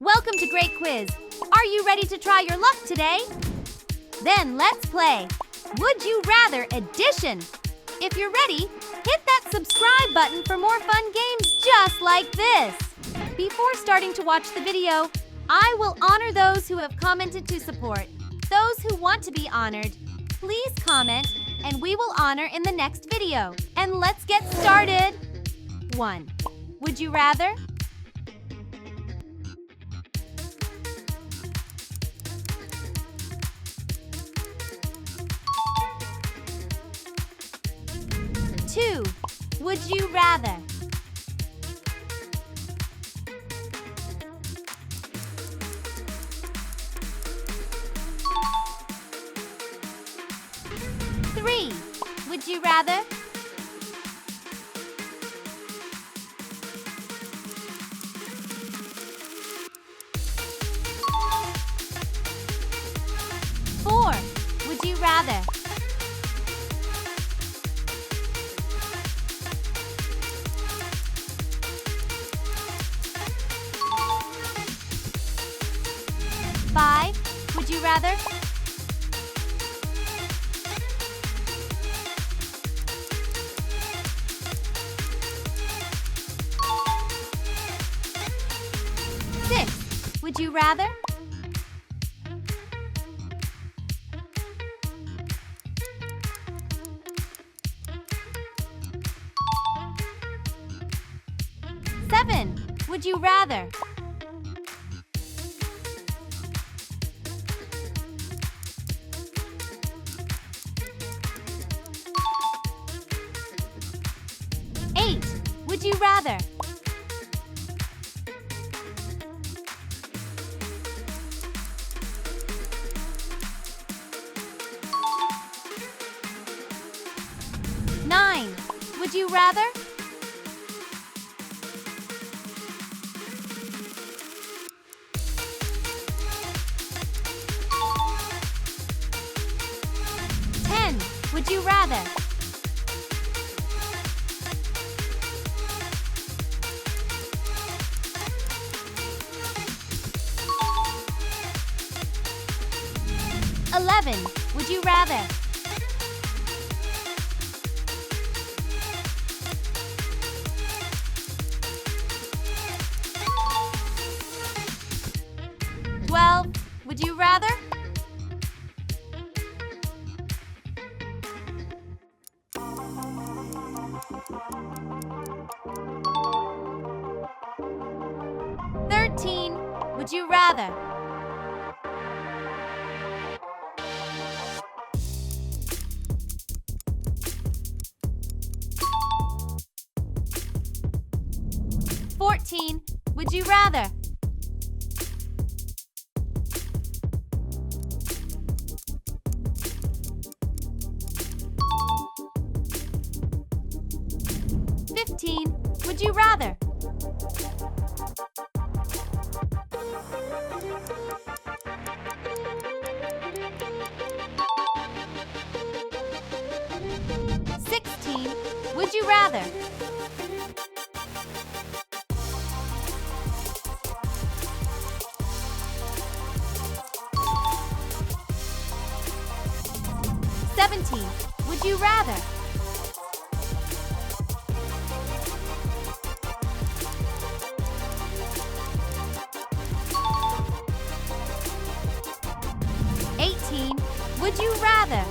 Welcome to Great Quiz. Are you ready to try your luck today? Then let's play Would You Rather Edition. If you're ready, hit that subscribe button for more fun games just like this. Before starting to watch the video, I will honor those who have commented to support. Those who want to be honored, please comment and we will honor in the next video. And let's get started. 1. Would you rather? 2. Would you rather? 3. Would you rather? 4. Would you rather? 5. Would you rather? 6. Would you rather? 7. Would you rather? 8. Would you rather? 9. Would you rather? 10. Would you rather? 11. Would you rather? 12. Would you rather? 13. Would you rather? 14. Would you rather? 15. Would you rather? 16. Would you rather? 17. Would you rather? 18. Would you rather?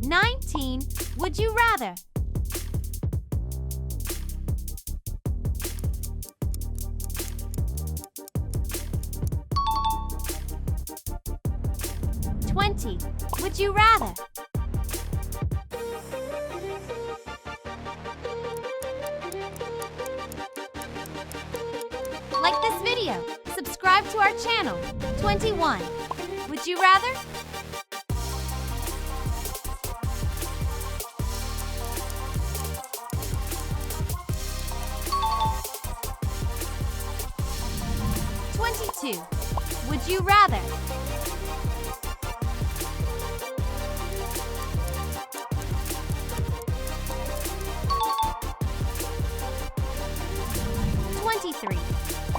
19. Would you rather? 20. Would you rather? 'Like this video. Subscribe to our channel. 21. Would you rather? 22. Would you rather?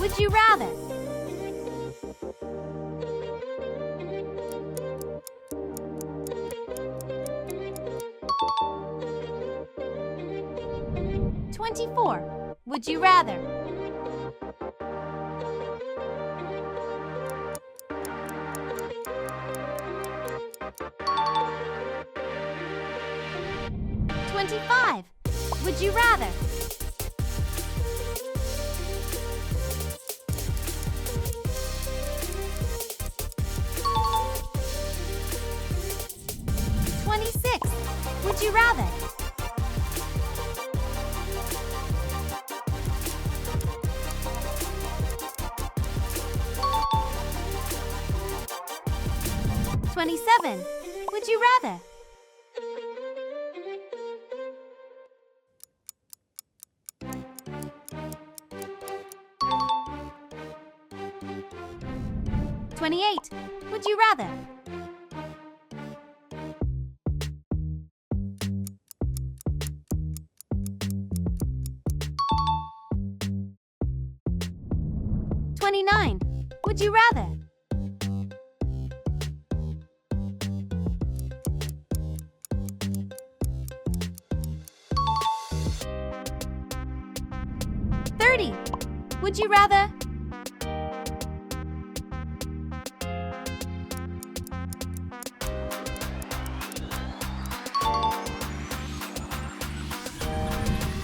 Would you rather? $24. Would you rather? $25. Would you rather? $26. Would you rather? $27. Would you rather? $28. Would you rather? $29. Would you rather? $30. Would you rather?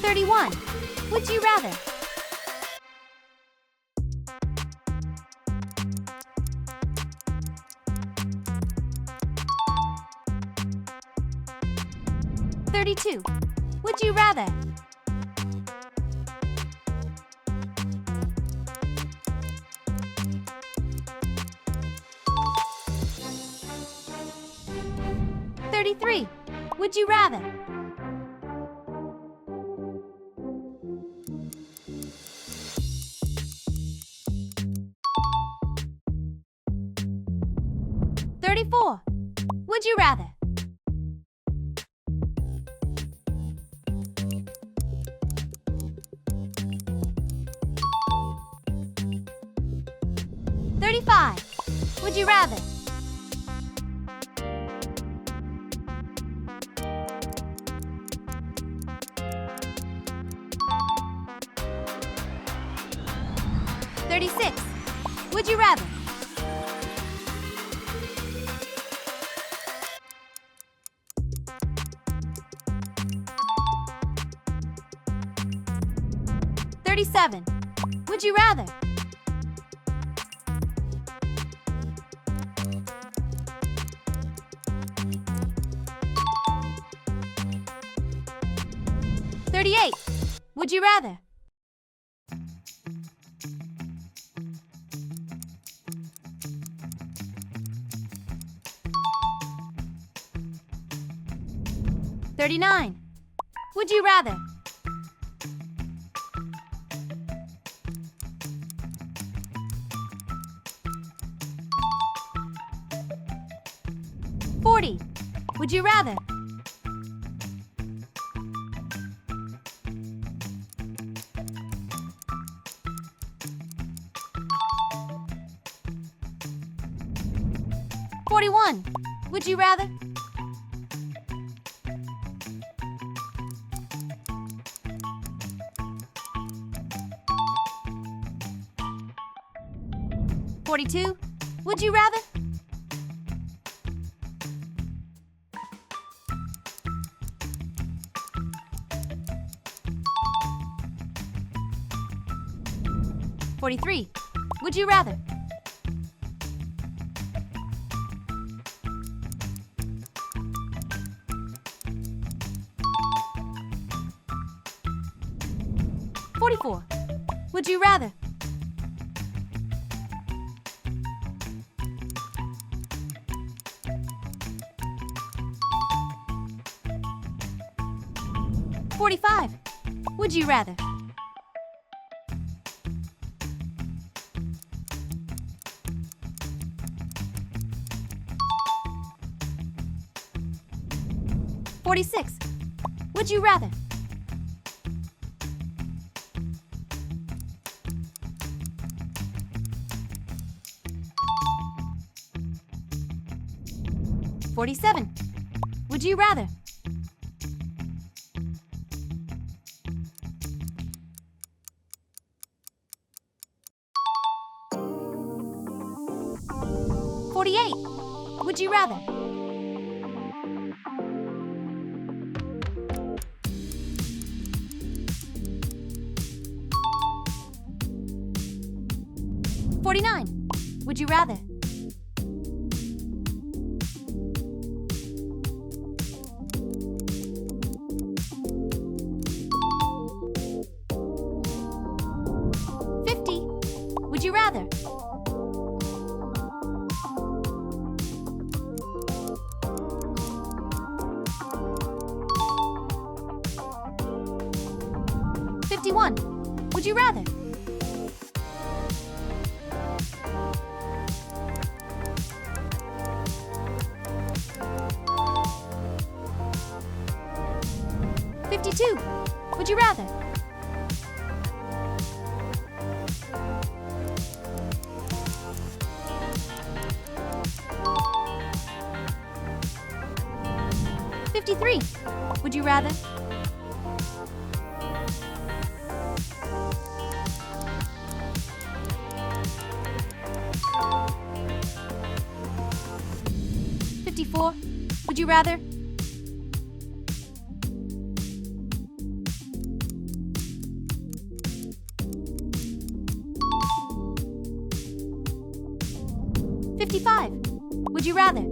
$31. Would you rather? $32. Would you rather? $33. Would you rather? $34. Would you rather? $35. Would you rather? $36. Would you rather? $37. Would you rather? $38. Would you rather? $39. Would you rather? $40. Would you rather? $41. Would you rather? $42. Would you rather? $43. Would you rather? $44. Would you rather? $45. Would you rather? $46. Would you rather? 47. Would you rather? Would you rather? 49. Would you rather? 50. Would you rather? 51. Would you rather? 52. Would you rather? 53. Would you rather? 54. Would you rather? 55. Would you rather?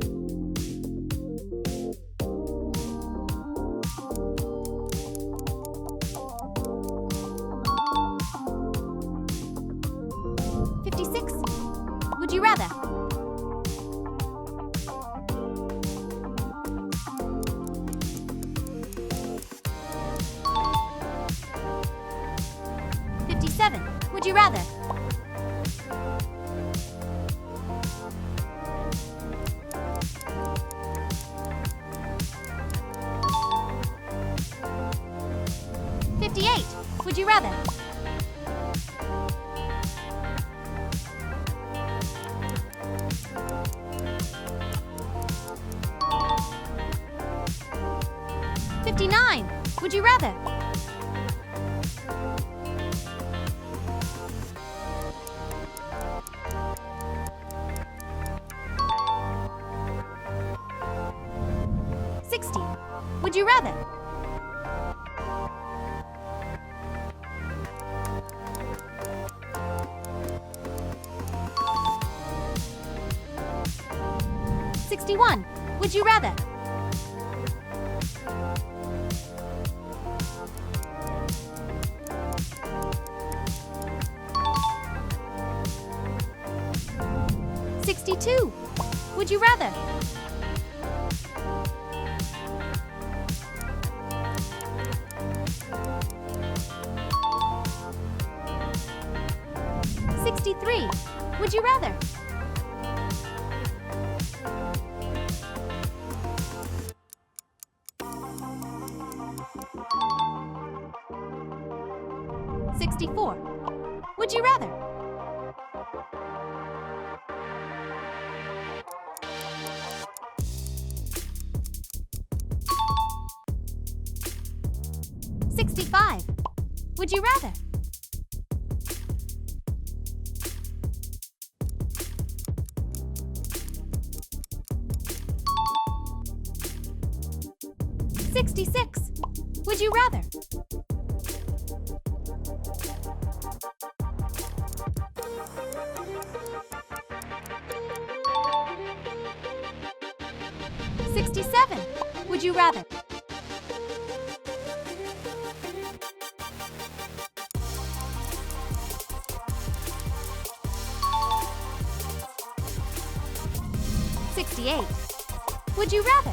56. Would you rather? 57. Would you rather? 58. Would you rather? 59. Would you rather? 60. Would you rather? 61. Would you rather? 62. Would you rather? 63. Would you rather? 64. Would you rather? 65. Would you rather? 66. Would you rather? 67. Would you rather? 68. Would you rather?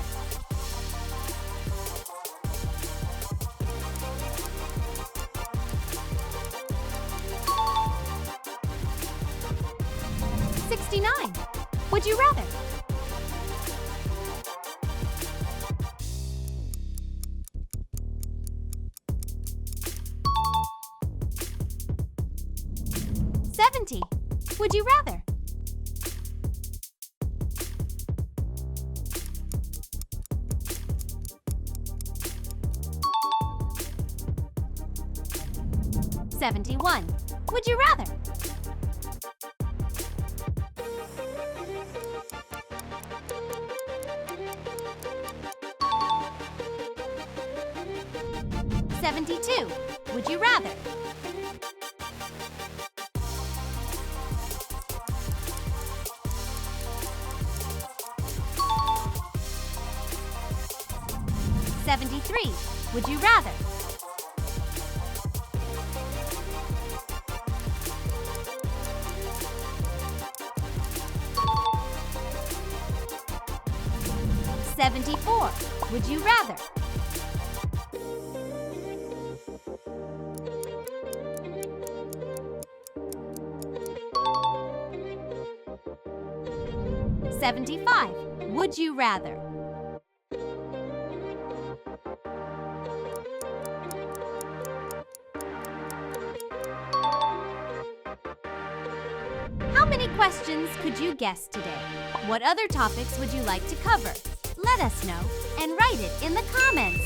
69. Would you rather? 70. Would you rather? 71. Would you rather? $72. Would you rather? $73. Would you rather? $74. Would you rather? $75. Would you rather? How many questions could you guess today? What other topics would you like to cover? Let us know and write it in the comments.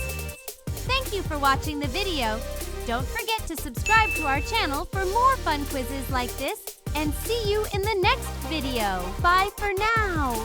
Thank you for watching the video. Don't forget to subscribe to our channel for more fun quizzes like this, and see you in the next video. Bye for now.